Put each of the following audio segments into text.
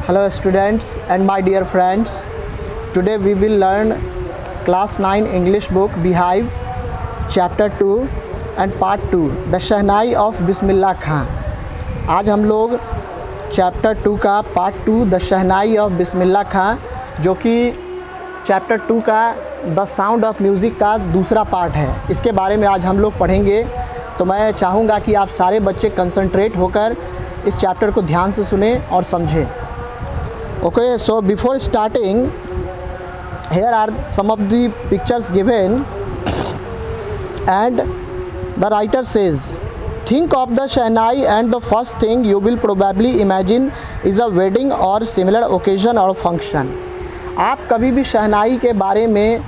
Hello students and my dear friends. Today we will learn class 9 English book Beehive chapter 2 and part 2 The shehnai of बिस्मिल्लाह खां। आज हम लोग chapter 2 का part 2 the shehnai of बिस्मिल्लाह खां, जो कि chapter 2 का the sound of music का दूसरा part है, इसके बारे में आज हम लोग पढ़ेंगे। तो मैं चाहूँगा कि आप सारे बच्चे कंसंट्रेट होकर इस चैप्टर को ध्यान से सुने और समझें। Okay, so before starting here are some of the pictures given and the writer says, think of the shehnai and the first thing you will probably imagine is a wedding or similar occasion or function। आप कभी भी शहनाई के बारे में,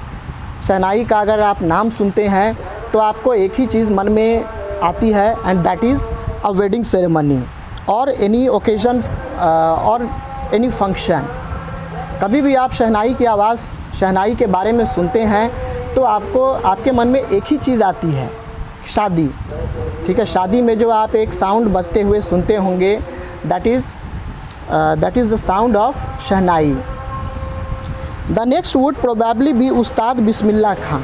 शहनाई का अगर आप नाम सुनते हैं तो आपको एक ही चीज़ मन में आती है and that is a wedding ceremony और एनी ओकेजन और एनी फंक्शन। कभी भी आप शहनाई की आवाज़, शहनाई के बारे में सुनते हैं तो आपको, आपके मन में एक ही चीज़ आती है, शादी। ठीक है, शादी में जो आप एक साउंड बजते हुए सुनते होंगे that is the sound of shehnai. The next would probably be उस्ताद बिस्मिल्लाह खां।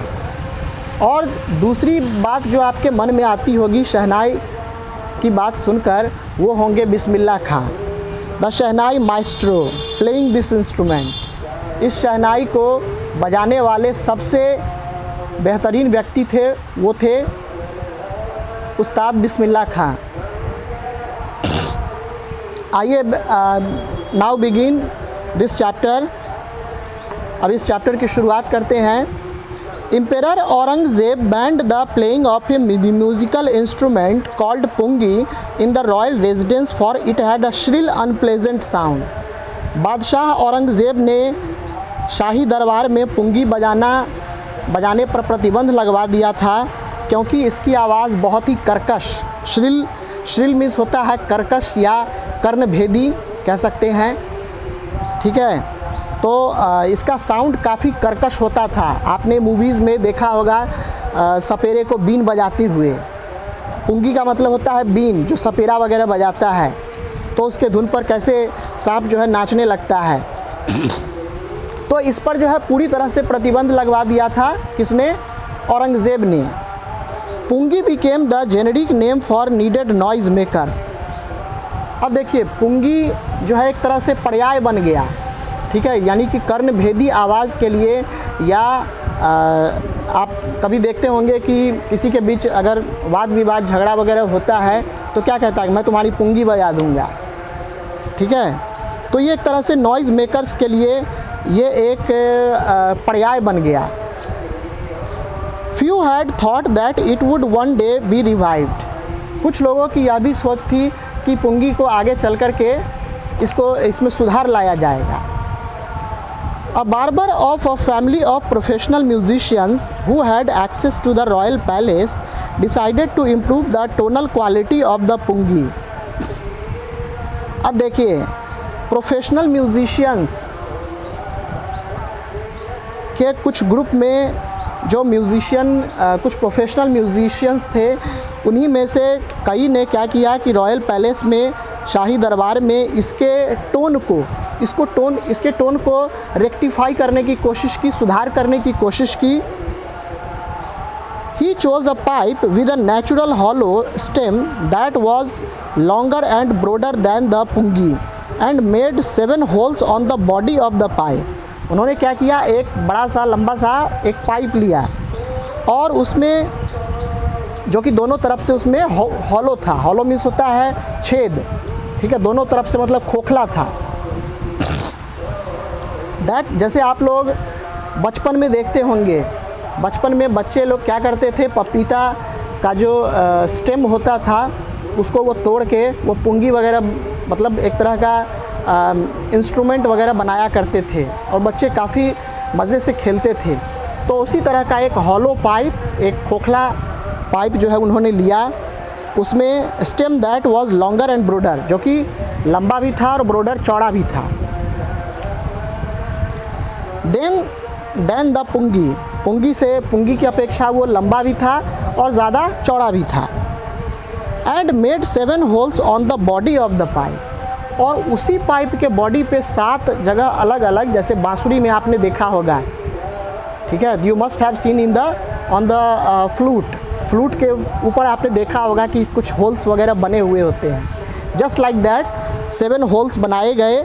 और दूसरी बात जो आपके मन में आती होगी शहनाई की बात सुनकर, वो होंगे Bismillah Khan. The shehnai maestro playing this instrument. इस शहनाई को बजाने वाले सबसे बेहतरीन व्यक्ति थे, वो थे उस्ताद बिस्मिल्लाह खां। आइए नाउ बिगिन दिस चैप्टर। अब इस चैप्टर की शुरुआत करते हैं। Emperor Aurangzeb banned the playing of a musical instrument called pungi in the royal residence for it had a shrill unpleasant sound। बादशाह औरंगज़ेब ने शाही दरबार में पुंगी बजाने पर प्रतिबंध लगवा दिया था, क्योंकि इसकी आवाज़ बहुत ही कर्कश, श्रिल मीन्स होता है कर्कश या कर्णभेदी कह सकते हैं। ठीक है, तो इसका साउंड काफ़ी कर्कश होता था। आपने मूवीज़ में देखा होगा सपेरे को बीन बजाते हुए। पुंगी का मतलब होता है बीन, जो सपेरा वगैरह बजाता है, तो उसके धुन पर कैसे सांप जो है नाचने लगता है। तो इस पर जो है पूरी तरह से प्रतिबंध लगवा दिया था, किसने? औरंगज़ेब ने। Pungi became the generic name for needed noise makers. अब देखिए, पुंगी जो है एक तरह से पर्याय बन गया। ठीक है, यानी कि कर्णभेदी आवाज़ के लिए, या आप कभी देखते होंगे कि किसी के बीच अगर वाद विवाद, झगड़ा वगैरह होता है तो क्या कहता है, मैं तुम्हारी पुंगी बजा दूंगा। ठीक है, तो ये एक तरह से नॉइज़ मेकर्स के लिए ये एक पर्याय बन गया। Few had thought that it would one day B revived. कुछ लोगों की यह भी सोच थी कि पुंगी को आगे चल कर के इसमें सुधार लाया जाएगा। A barber of a family of professional musicians who had access to the royal palace decided to improve the tonal quality of the pungi। अब देखिए, प्रोफेशनल म्यूजिशियंस के कुछ ग्रुप में जो म्यूजिशियन, कुछ प्रोफेशनल म्यूजिशियंस थे, उन्हीं में से कई ने क्या किया कि रॉयल पैलेस में, शाही दरबार में इसके टोन को रेक्टिफाई करने की कोशिश की, सुधार करने की कोशिश की। He chose a pipe with a natural hollow stem that was longer and broader than the pungi and made 7 holes on the body of the pipe। उन्होंने क्या किया, एक बड़ा सा लंबा सा एक पाइप लिया और उसमें, जो कि दोनों तरफ से उसमें हॉलो था। हॉलो मीन्स होता है छेद। ठीक है, दोनों तरफ से मतलब खोखला था। दैट, जैसे आप लोग बचपन में देखते होंगे, बचपन में बच्चे लोग क्या करते थे, पपीता का जो स्टेम होता था उसको वो तोड़ के वो पुंगी वगैरह, मतलब एक तरह का इंस्ट्रूमेंट वगैरह बनाया करते थे और बच्चे काफ़ी मज़े से खेलते थे। तो उसी तरह का एक हॉलो पाइप, एक खोखला पाइप जो है उन्होंने लिया, उसमें stem that was longer and broader, जो कि लंबा भी था और ब्रॉडर चौड़ा भी था। देन द पुंगी की अपेक्षा वो लंबा भी था और ज़्यादा चौड़ा भी था। And made 7 holes on the body of the pipe. और उसी पाइप के बॉडी पे 7 जगह अलग अलग, जैसे बांसुरी में आपने देखा होगा, ठीक है, you must have seen in the on the flute के ऊपर आपने देखा होगा कि कुछ होल्स वगैरह बने हुए होते हैं। जस्ट लाइक दैट 7 होल्स बनाए गए।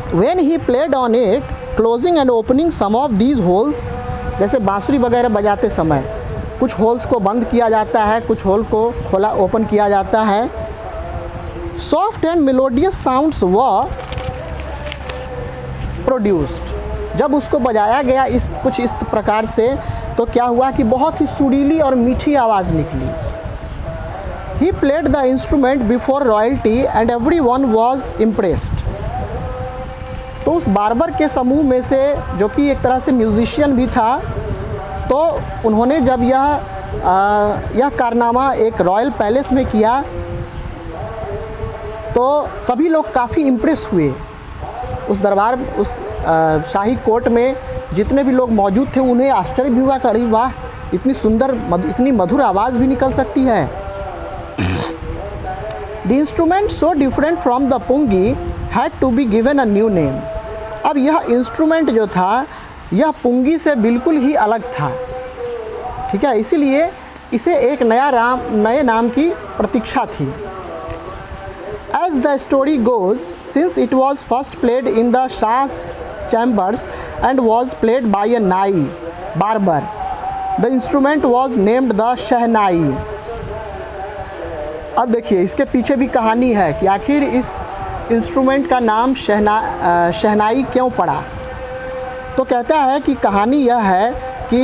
When he played on it, closing and opening some of these holes, जैसे बांसुरी वगैरह बजाते समय कुछ होल्स को बंद किया जाता है, कुछ होल को खोला ओपन किया जाता है। Soft and melodious sounds were produced, जब उसको बजाया गया कुछ इस प्रकार से, तो क्या हुआ कि बहुत ही सुरीली और मीठी आवाज़ निकली। He played the instrument before royalty and everyone was impressed. तो उस बार्बर के समूह में से, जो कि एक तरह से म्यूजिशियन भी था, तो उन्होंने जब यह कारनामा एक रॉयल पैलेस में किया तो सभी लोग काफ़ी इम्प्रेस हुए। उस दरबार, उस शाही कोर्ट में जितने भी लोग मौजूद थे, उन्हें आश्चर्य भी हुआ कि अरे वाह, इतनी सुंदर इतनी मधुर आवाज़ भी निकल सकती है। The instrument so different from the pungi had to be given a new name. अब यह इंस्ट्रूमेंट जो था, यह पुंगी से बिल्कुल ही अलग था, ठीक है, इसीलिए इसे एक नए नाम की प्रतीक्षा थी। As the story goes, since it was first played in the Shah's chambers and was played by a nai barber, the instrument was named the शहनाई। अब देखिए, इसके पीछे भी कहानी है कि आखिर इस इंस्ट्रूमेंट का नाम शहनाई क्यों पड़ा। तो कहता है कि कहानी यह है कि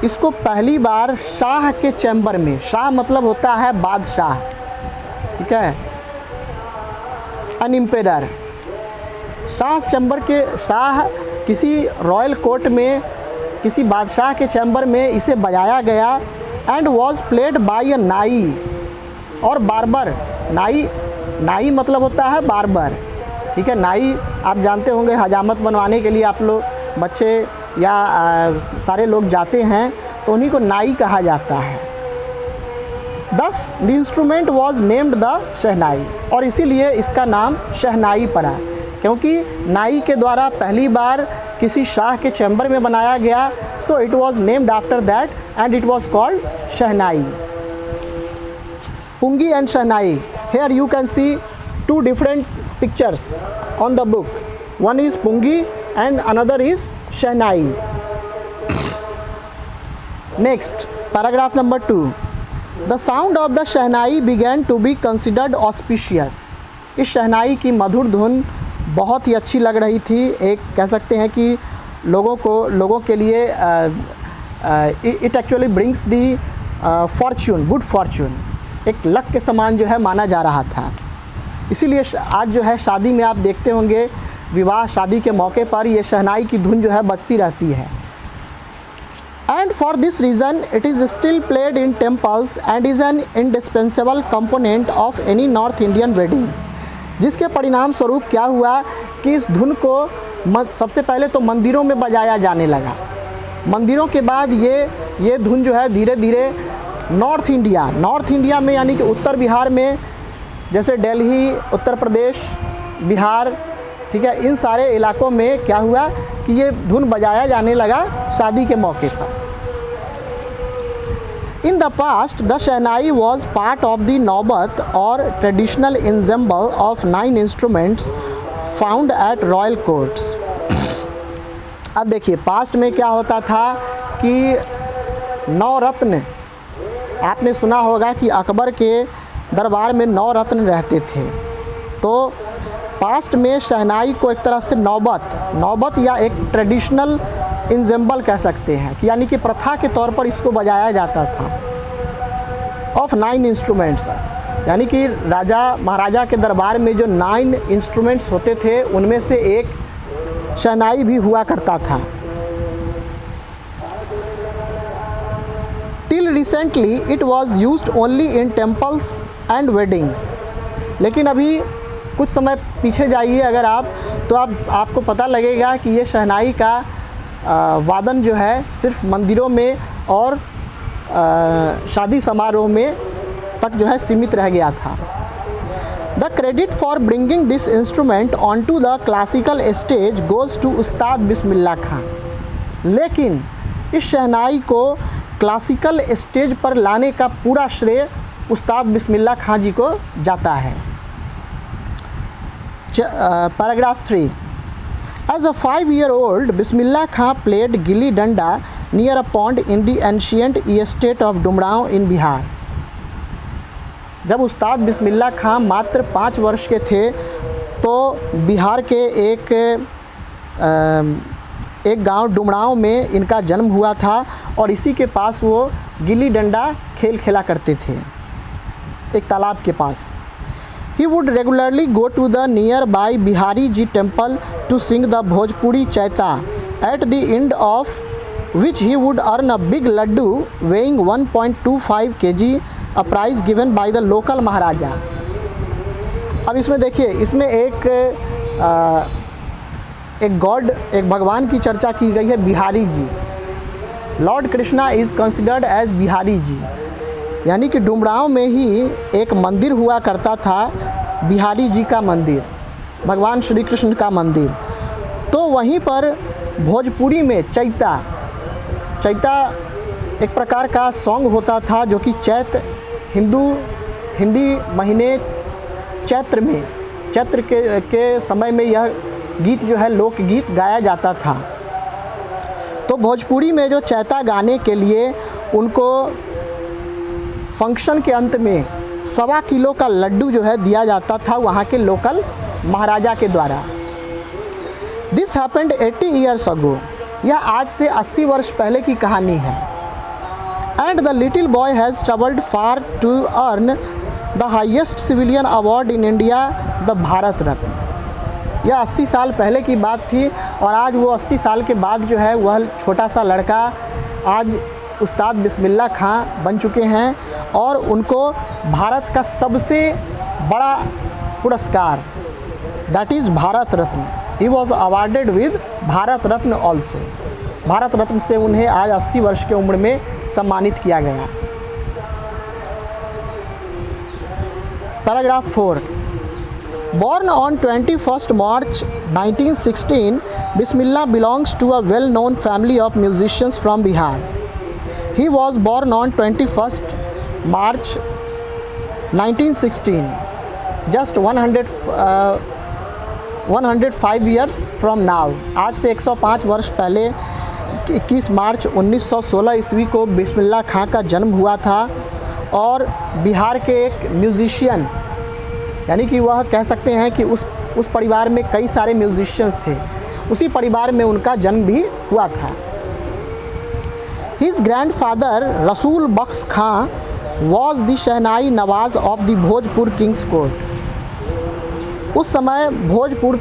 इसको पहली बार शाह के चैम्बर में, शाह मतलब होता है बादशाह, ठीक है, अन एम्पेरर, शाह चैम्बर के, शाह किसी रॉयल कोर्ट में किसी बादशाह के चैम्बर में इसे बजाया गया। एंड वॉज प्लेड बाय अ नाई, और बार्बर, नाई मतलब होता है बार्बर, ठीक है। नाई आप जानते होंगे, हजामत बनवाने के लिए आप लोग बच्चे या सारे लोग जाते हैं तो उन्हीं को नाई कहा जाता है। Thus the instrument was named the shehnai, और इसीलिए इसका नाम शहनाई पड़ा, क्योंकि नाई के द्वारा पहली बार किसी शाह के चैम्बर में बनाया गया। So it was named after that and it was called shehnai. Pungi and shehnai, here you can see 2 different pictures on the book. One is pungi and another is shehnai. Next, paragraph number 2. The sound of the shehnai began to be considered auspicious. इस शहनाई की मधुर धुन बहुत ही अच्छी लग रही थी। एक कह सकते हैं कि लोगों के लिए it actually brings the Fortune, good Fortune, एक लक के समान जो है माना जा रहा था। इसीलिए आज जो है शादी में आप देखते होंगे, विवाह शादी के मौके पर ये शहनाई की धुन जो है बजती रहती है। And for this reason it is still played in temples and is an indispensable component of any north Indian wedding. जिसके परिणाम स्वरूप क्या हुआ कि इस धुन को सबसे पहले तो मंदिरों में बजाया जाने लगा। मंदिरों के बाद ये धुन जो है धीरे धीरे नॉर्थ इंडिया में, यानी कि उत्तर बिहार में, जैसे दिल्ली, उत्तर प्रदेश, बिहार, ठीक है, इन सारे इलाकों में क्या हुआ कि ये धुन बजाया जाने लगा शादी के मौके पर। In the past the shehnai was part of the नौबत और traditional ensemble of 9 instruments found at royal courts. अब देखिए, पास्ट में क्या होता था कि 9 रत्न, आपने सुना होगा कि अकबर के दरबार में 9 रत्न रहते थे। तो पास्ट में शहनाई को एक तरह से नौबत या एक ट्रेडिशनल इंजेम्बल कह सकते हैं कि यानी कि प्रथा के तौर पर इसको बजाया जाता था। ऑफ 9 इंस्ट्रूमेंट्स, यानी कि राजा महाराजा के दरबार में जो 9 इंस्ट्रूमेंट्स होते थे उनमें से एक शहनाई भी हुआ करता था। Till recently it was used only in temples and weddings. लेकिन अभी कुछ समय पीछे जाइए अगर आप, तो आपको पता लगेगा कि ये शहनाई का वादन जो है सिर्फ मंदिरों में और शादी समारोह में तक जो है सीमित रह गया था। The credit for bringing this instrument on to the classical stage goes to Ustad Bismillah खां। लेकिन इस शहनाई को क्लासिकल स्टेज पर लाने का पूरा श्रेय उस्ताद बिस्मिल्लाह खां जी को जाता है। Paragraph 3, as a 5-year-old Bismillah Khan played gilli danda near a pond in the ancient state of Dumraon in Bihar. जब उस्ताद बिस्मिल्लाह खां मात्र 5 वर्ष के थे तो बिहार के एक गांव डुमरांव में इनका जन्म हुआ था और इसी के पास वो गिल्ली डंडा खेल खेला करते थे, एक तालाब के पास। He would regularly go to the nearby Bihari Ji temple to sing the Bhojpuri Chaita, at the end of which he would earn a big laddu weighing 1.25 kg, a prize given by the local Maharaja। अब इसमें देखिए, इसमें एक भगवान की चर्चा की गई है, Bihari ji. Lord Krishna is considered as Bihari ji, यानी कि डुमरांव में ही एक मंदिर हुआ करता था, बिहारी जी का मंदिर, भगवान श्री कृष्ण का मंदिर। तो वहीं पर भोजपुरी में चैता एक प्रकार का सॉन्ग होता था जो कि हिंदी महीने चैत्र के समय में यह गीत जो है लोकगीत गाया जाता था। तो भोजपुरी में जो चैता गाने के लिए उनको फंक्शन के अंत में 1.25 किलो का लड्डू जो है दिया जाता था वहाँ के लोकल महाराजा के द्वारा। दिस हैपेंड 80 years ago, यह आज से 80 वर्ष पहले की कहानी है। And the little boy has travelled far to earn the highest civilian award in India, the Bharat Ratna. यह 80 साल पहले की बात थी और आज वो 80 साल के बाद जो है वह छोटा सा लड़का आज उस्ताद बिस्मिल्लाह खां बन चुके हैं और उनको भारत का सबसे बड़ा पुरस्कार, that is Bharat Ratna, he was awarded with Bharat Ratna also. Bharat Ratna से उन्हें आज 80 वर्ष की उम्र में सम्मानित किया गया। Paragraph 4, Born on 21st March 1916, Bismillah belongs to a well-known family of musicians from Bihar. He was born on 21st March 1916, just 105 years from now. आज से 105 वर्ष पहले 21 मार्च 1916 ईस्वी को बिस्मिल्लाह खां का जन्म हुआ था और बिहार के एक म्यूज़िशियन, यानी कि वह कह सकते हैं कि उस परिवार में कई सारे म्यूजिशियंस थे, उसी परिवार में उनका जन्म भी हुआ था। His grandfather Rasool Bakhsh Khan was the shehnai nawaz of the Bhojpur king's court. उस समय भोजपुर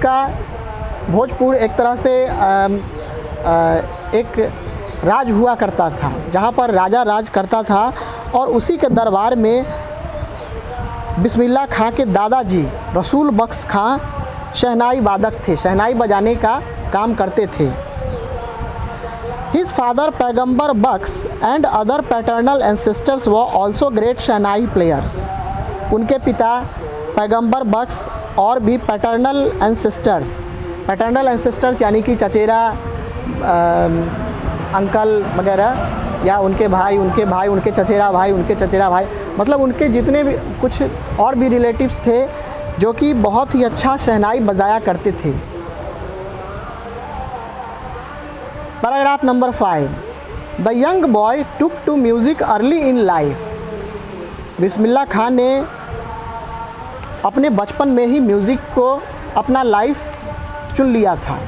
एक तरह से एक राज हुआ करता था, जहाँ पर राजा राज करता था और उसी के दरबार में बिस्मिल्लाह खां के दादाजी रसूल बख्श खां शहनाई वादक थे, शहनाई बजाने का काम करते थे। His father Paigambar Bakhsh and other paternal ancestors were also great shehnai players. उनके पिता पैगंबर बख्श और भी पैटर्नल एंसेस्टर्स यानी कि चचेरा अंकल वगैरह, या उनके भाई, उनके चचेरा भाई, मतलब उनके जितने भी कुछ और भी रिलेटिव्स थे जो कि बहुत ही अच्छा शहनाई बजाया करते थे। Paragraph number 5, the young boy took to music early in life. Bismillah Khan ने अपने बचपन में ही म्यूज़िक को अपना लाइफ चुन लिया था।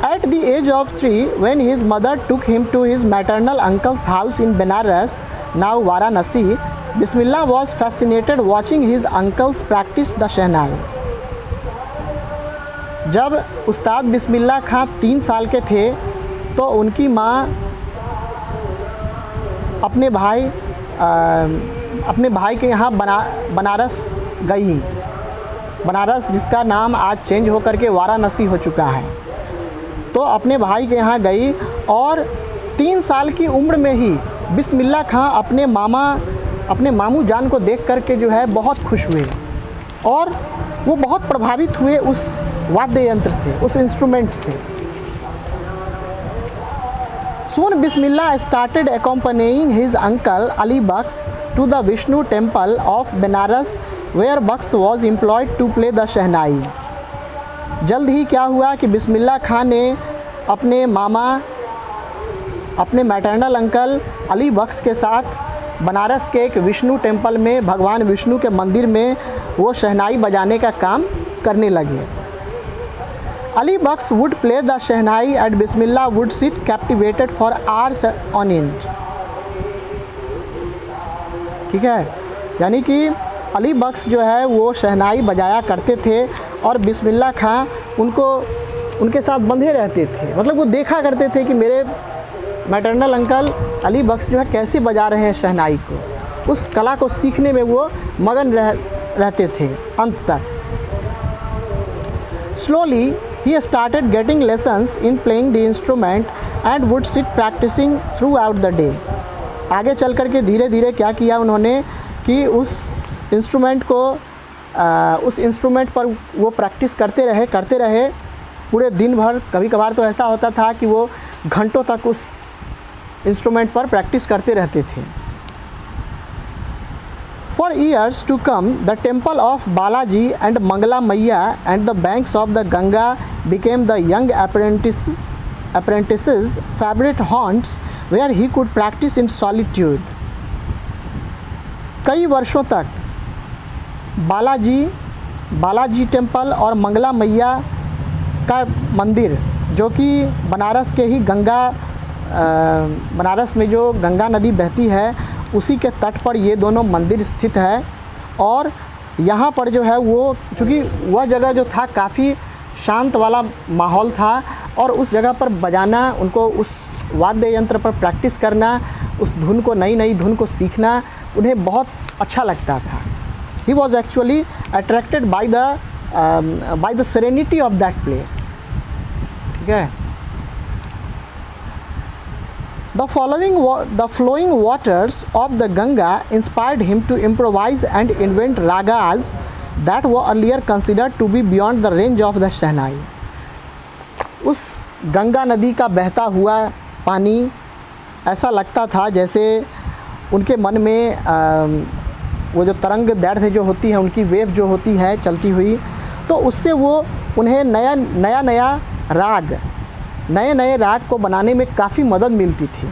At the age of 3, when his mother took him to his maternal uncle's house in Benares, now Varanasi, Bismillah was fascinated watching his uncles practice the शहनाई। जब उस्ताद बिस्मिल्लाह खां 3 साल के थे तो उनकी माँ अपने भाई के यहाँ बनारस गई। बनारस जिसका नाम आज चेंज होकर के वाराणसी हो चुका है। तो अपने भाई के यहाँ गई और 3 साल की उम्र में ही बिस्मिल्लाह खां अपने मामू जान को देख कर के जो है बहुत खुश हुए। और वो बहुत प्रभावित हुए उस वाद्य यंत्र से, उस इंस्ट्रूमेंट से। Soon Bismillah started accompanying his uncle Ali Baksh to the Vishnu temple of Benares, where Baksh was employed to play the शहनाई। जल्द ही क्या हुआ कि बिस्मिल्लाह खां ने अपने मामा, अपने मैटरनल अंकल अली बख्श के साथ बनारस के एक विष्णु टेम्पल में, भगवान विष्णु के मंदिर में वो शहनाई बजाने का काम करने लगे। Ali Baksh would play the Shehnai and Bismillah would sit captivated for hours on end। ठीक है, यानी कि अली बख्श जो है वो शहनाई बजाया करते थे और बिस्मिल्लाह खां उनके साथ बंधे रहते थे। मतलब वो देखा करते थे कि मेरे मैटरनल अंकल अली बख्श जो है कैसे बजा रहे हैं शहनाई को। उस कला को सीखने में वो मगन रहते थे अंत तक। Slowly he started getting lessons in playing the instrument and would sit practicing throughout the day। आगे चल कर के धीरे धीरे क्या किया उन्होंने कि उस इंस्ट्रूमेंट पर वो प्रैक्टिस करते रहे पूरे दिन भर। कभी कभार तो ऐसा होता था कि वो घंटों तक उस इंस्ट्रूमेंट पर प्रैक्टिस करते रहते थे। For years to come, the temple of Balaji and Mangala Maiya and the banks of the Ganga became the young apprentice's favorite haunts where he could practice in solitude। कई वर्षों तक Balaji temple और मंगला मैया का मंदिर, जो कि बनारस के ही बनारस में जो गंगा नदी बहती है उसी के तट पर ये दोनों मंदिर स्थित है। और यहाँ पर जो है वो, चूँकि वह जगह जो था काफ़ी शांत वाला माहौल था और उस जगह पर बजाना, उनको उस वाद्य यंत्र पर प्रैक्टिस करना, उस धुन को, नई धुन को सीखना उन्हें बहुत अच्छा लगता था। He was actually attracted by the serenity of that place। ठीक है। The flowing waters of the Ganga inspired him to improvise and invent ragas that were earlier considered to be beyond the range of the Shehnai। उस गंगा नदी का बहता हुआ पानी ऐसा लगता था जैसे उनके मन में वो जो तरंग दैर्ध्य जो होती है, उनकी वेव जो होती है चलती हुई, तो उससे वो उन्हें नए राग को बनाने में काफ़ी मदद मिलती थी।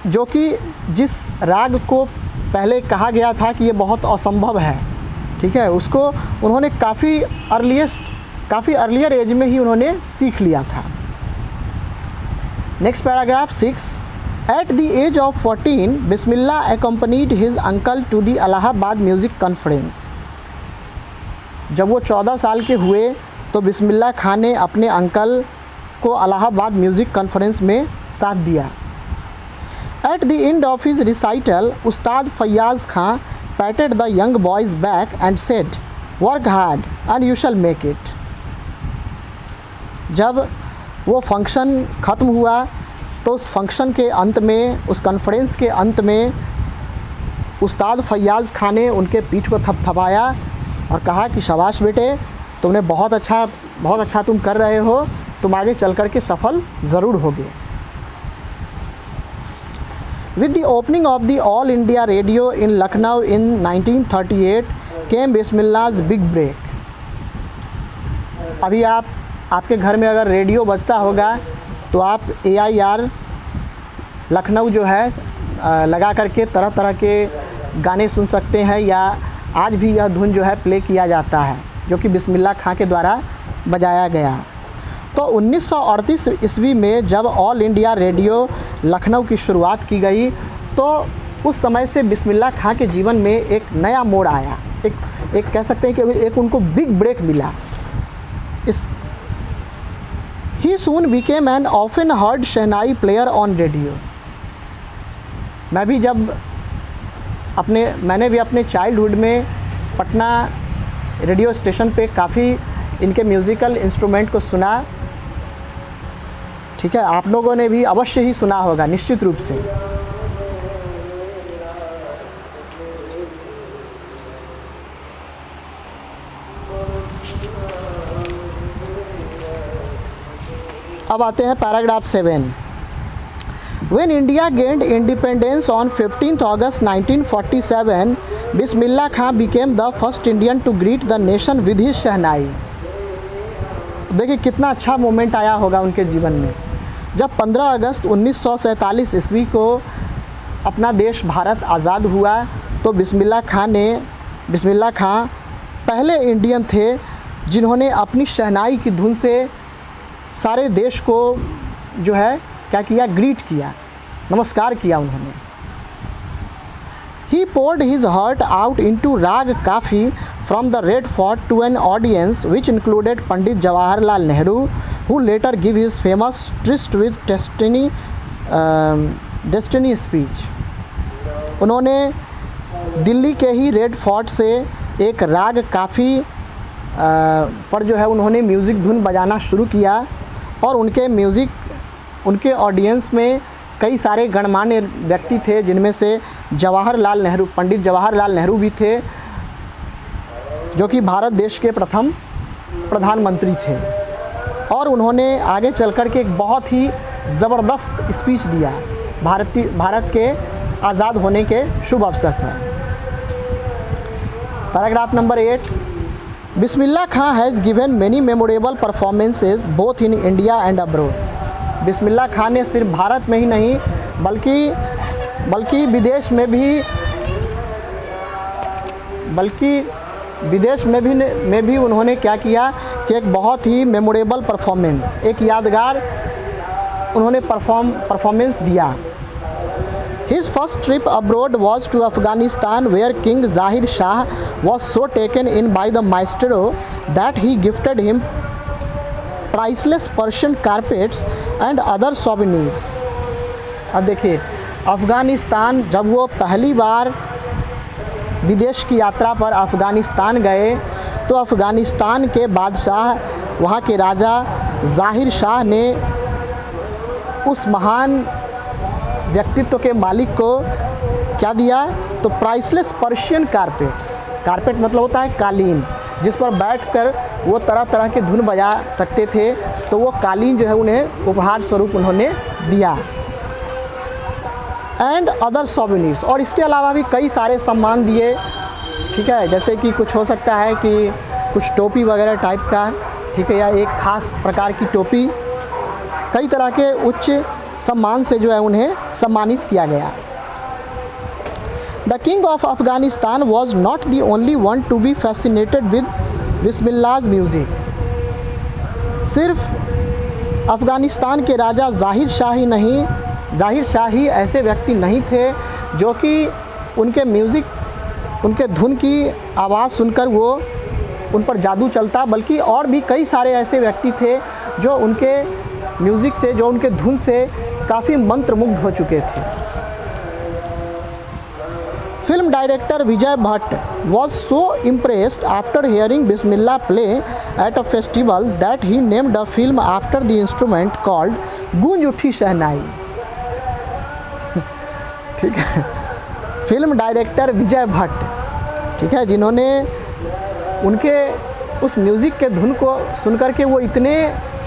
जो कि जिस राग को पहले कहा गया था कि ये बहुत असंभव है, ठीक है, उसको उन्होंने काफ़ी अर्लियर एज में ही उन्होंने सीख लिया था। Next paragraph 6। At the age of 14, Bismillah accompanied his uncle to the Allahabad Music Conference। जब वो 14 साल के हुए तो बिस्मिल्लाह खां ने अपने अंकल को इलाहाबाद म्यूज़िक कॉन्फ्रेंस में साथ दिया। At the end of his recital, Ustad Faiyaz Khan patted the young boy's back and said, "Work hard and you shall make it।" जब वो फंक्शन ख़त्म हुआ तो उस फंक्शन के अंत में, उस कॉन्फ्रेंस के अंत में उस्ताद फैयाज़ खां ने उनके पीठ को थपथपाया और कहा कि शाबाश बेटे, तुमने बहुत अच्छा तुम कर रहे हो, तुम आगे चल कर के सफल ज़रूर होगे। With the opening of the All India Radio in Lucknow in 1938 came Bismillah's big break। अभी आपके घर में अगर रेडियो बजता होगा तो आप AIR लखनऊ जो है लगा करके तरह तरह के गाने सुन सकते हैं, या आज भी यह धुन जो है प्ले किया जाता है जो कि बिस्मिल्लाह खां के द्वारा बजाया गया। तो 1938 ईस्वी में जब ऑल इंडिया रेडियो लखनऊ की शुरुआत की गई तो उस समय से बिस्मिल्लाह खां के जीवन में एक नया मोड़ आया, एक कह सकते हैं कि एक उनको बिग ब्रेक मिला। He soon became an often heard shehnai player on radio। मैंने भी अपने चाइल्डहुड में पटना रेडियो स्टेशन पे काफ़ी इनके म्यूज़िकल इंस्ट्रूमेंट को सुना। ठीक है, आप लोगों ने भी अवश्य ही सुना होगा निश्चित रूप से। अब आते हैं paragraph 7। When India gained independence on 15th August 1947, Bismillah Khan became the first Indian to greet the nation with his शहनाई। देखिए कितना अच्छा मोमेंट आया होगा उनके जीवन में। जब 15 अगस्त 1947 ईस्वी को अपना देश भारत आज़ाद हुआ तो बिस्मिल्लाह खां पहले इंडियन थे जिन्होंने अपनी शहनाई की धुन से सारे देश को जो है क्या किया, ग्रीट किया, नमस्कार किया उन्होंने। He poured his heart out into Rag Kafi from the Red Fort to an audience which included Pandit Jawaharlal Nehru, who later gave his famous Tryst with Destiny speech। उन्होंने दिल्ली के ही रेड फोर्ट से एक राग काफ़ी पर जो है उन्होंने म्यूज़िक धुन बजाना शुरू किया और उनके ऑडियंस में कई सारे गणमान्य व्यक्ति थे जिनमें से पंडित जवाहरलाल नेहरू भी थे जो कि भारत देश के प्रथम प्रधानमंत्री थे। और उन्होंने आगे चलकर के एक बहुत ही ज़बरदस्त स्पीच दिया भारत के आज़ाद होने के शुभ अवसर पर। Paragraph number 8। Bismillah Khan has given many memorable performances both in India and abroad. Bismillah Khan ने सिर्फ भारत में ही नहीं बल्कि विदेश में भी उन्होंने क्या किया कि एक बहुत ही मेमोरेबल परफॉर्मेंस, एक यादगार उन्होंने परफॉर्मेंस दिया। His first trip abroad was to Afghanistan, where King Zahir Shah was so taken in by the maestro that he gifted him priceless Persian carpets and other souvenirs। अब देखिए अफ़गानिस्तान, जब वो पहली बार विदेश की यात्रा पर अफ़गानिस्तान गए तो अफ़गानिस्तान के बादशाह, वहाँ के राजा ज़ाहिर शाह ने उस महान व्यक्तित्व के मालिक को क्या दिया, तो प्राइसलेस पर्शियन कारपेट मतलब होता है कालीन, जिस पर बैठकर वो तरह तरह के धुन बजा सकते थे, तो वो कालीन जो है उन्हें उपहार स्वरूप उन्होंने दिया। एंड अदर सोवेनिर्स, और इसके अलावा भी कई सारे सम्मान दिए, ठीक है, जैसे कि कुछ हो सकता है कि कुछ टोपी वगैरह टाइप का, ठीक है, या एक ख़ास प्रकार की टोपी, कई तरह के उच्च सम्मान से जो है उन्हें सम्मानित किया गया। The king of Afghanistan was not the only one to be fascinated with Bismillah's music. सिर्फ अफ़गानिस्तान के राजा ज़ाहिर शाह ही ऐसे व्यक्ति नहीं थे जो कि उनके म्यूज़िक, उनके धुन की आवाज़ सुनकर वो उन पर जादू चलता, बल्कि और भी कई सारे ऐसे व्यक्ति थे जो उनके म्यूज़िक से, जो उनके धुन से काफ़ी मंत्रमुग्ध हो चुके थे। Film director Vijay Bhatt was so impressed after hearing Bismillah play at a festival that he named a film after the instrument called गूंज उठी शहनाई। ठीक है, फिल्म डायरेक्टर विजय भट्ट, ठीक है, जिन्होंने उनके उस म्यूज़िक के धुन को सुनकर के वो इतने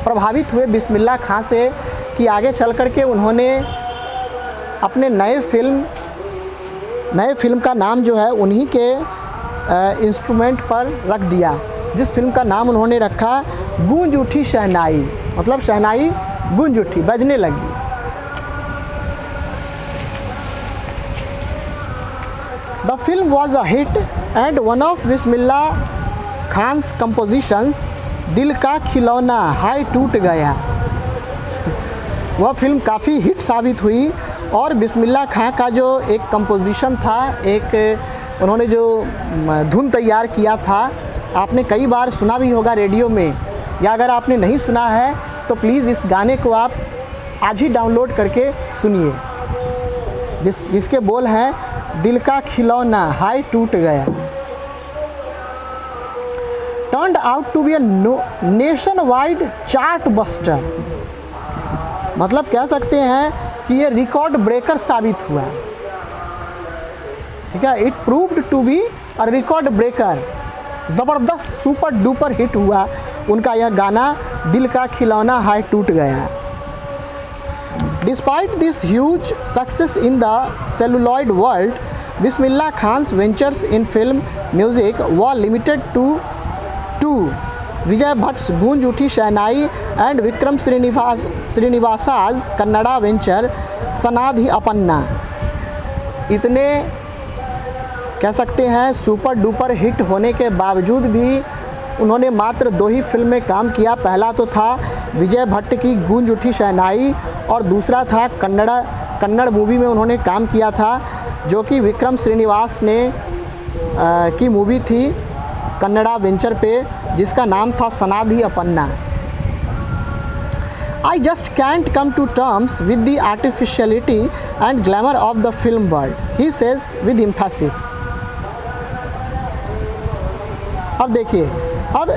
प्रभावित हुए बिस्मिल्लाह खां से कि आगे चल कर के उन्होंने अपने नए फिल्म का नाम जो है उन्हीं के इंस्ट्रूमेंट पर रख दिया, जिस फिल्म का नाम उन्होंने रखा गूंज उठी शहनाई, मतलब शहनाई गूंज उठी, बजने लगी। The film was a hit and one of Bismillah Khan's compositions दिल का खिलौना हाय टूट गया। वह फिल्म काफ़ी हिट साबित हुई और बिस्मिल्लाह खां का जो एक कंपोजिशन था, एक उन्होंने जो धुन तैयार किया था, आपने कई बार सुना भी होगा रेडियो में, या अगर आपने नहीं सुना है तो प्लीज़ इस गाने को आप आज ही डाउनलोड करके सुनिए, जिसके बोल हैं दिल का खिलौना हाय टूट गया। Turned out to be a nationwide chartbuster, मतलब कह सकते हैं कि ये रिकॉर्ड ब्रेकर साबित हुआ, ठीक है, it proved to be a record breaker. ज़बरदस्त सुपर डुपर हिट हुआ उनका यह गाना दिल का खिलौना हाय टूट गया। Despite this huge success in the celluloid world, Bismillah Khan's ventures in film music were limited to two: Vijay Bhatt's Goonj Uthi Shehnai and Vikram Srinivasa's Kannada venture Sanadhi Apanna। इतने कह सकते हैं सुपर डुपर हिट होने के बावजूद भी उन्होंने मात्र 2 ही फिल्म में काम किया। पहला तो था विजय भट्ट की गूंज उठी शहनाई और दूसरा था कन्नड़ मूवी में उन्होंने काम किया था, जो कि विक्रम श्रीनिवास ने की मूवी थी कन्नड़ा वेंचर पे, जिसका नाम था सनाधि अपन्ना। I just can't come to terms with the artificiality and glamour of the film world, he says with emphasis। अब देखिए, अब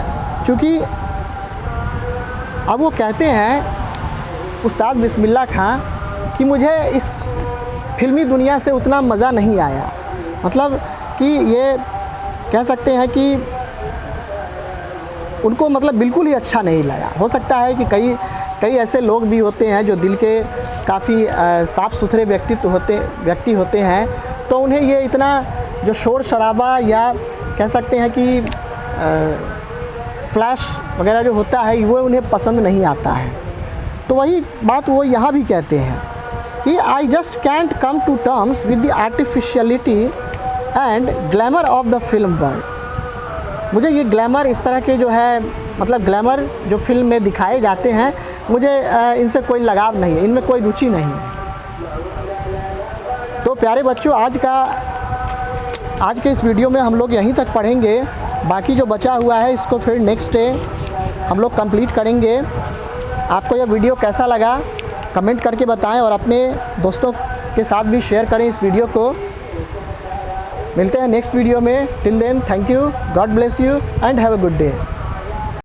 चूँकि अब वो कहते हैं उस्ताद बिस्मिल्लाह खां कि मुझे इस फिल्मी दुनिया से उतना मज़ा नहीं आया, मतलब कि ये कह सकते हैं कि उनको मतलब बिल्कुल ही अच्छा नहीं लगा। हो सकता है कि कई ऐसे लोग भी होते हैं जो दिल के काफ़ी साफ़ सुथरे व्यक्ति होते हैं, तो उन्हें ये इतना जो शोर शराबा या कह सकते हैं कि फ्लैश वगैरह जो होता है वो उन्हें पसंद नहीं आता है। तो वही बात वो यहाँ भी कहते हैं कि I just can't come to terms with the artificiality and glamour of the film world. मुझे ये ग्लैमर इस तरह के जो है मतलब ग्लैमर जो फिल्म में दिखाए जाते हैं, मुझे इनसे कोई लगाव नहीं है, इनमें कोई रुचि नहीं है। तो प्यारे बच्चों, आज के इस वीडियो में हम लोग यहीं तक पढ़ेंगे। बाकी जो बचा हुआ है इसको फिर नेक्स्ट डे हम लोग कंप्लीट करेंगे। आपको यह वीडियो कैसा लगा कमेंट करके बताएं और अपने दोस्तों के साथ भी शेयर करें इस वीडियो को। मिलते हैं नेक्स्ट वीडियो में। Till then, thank you, God bless you and have a good day.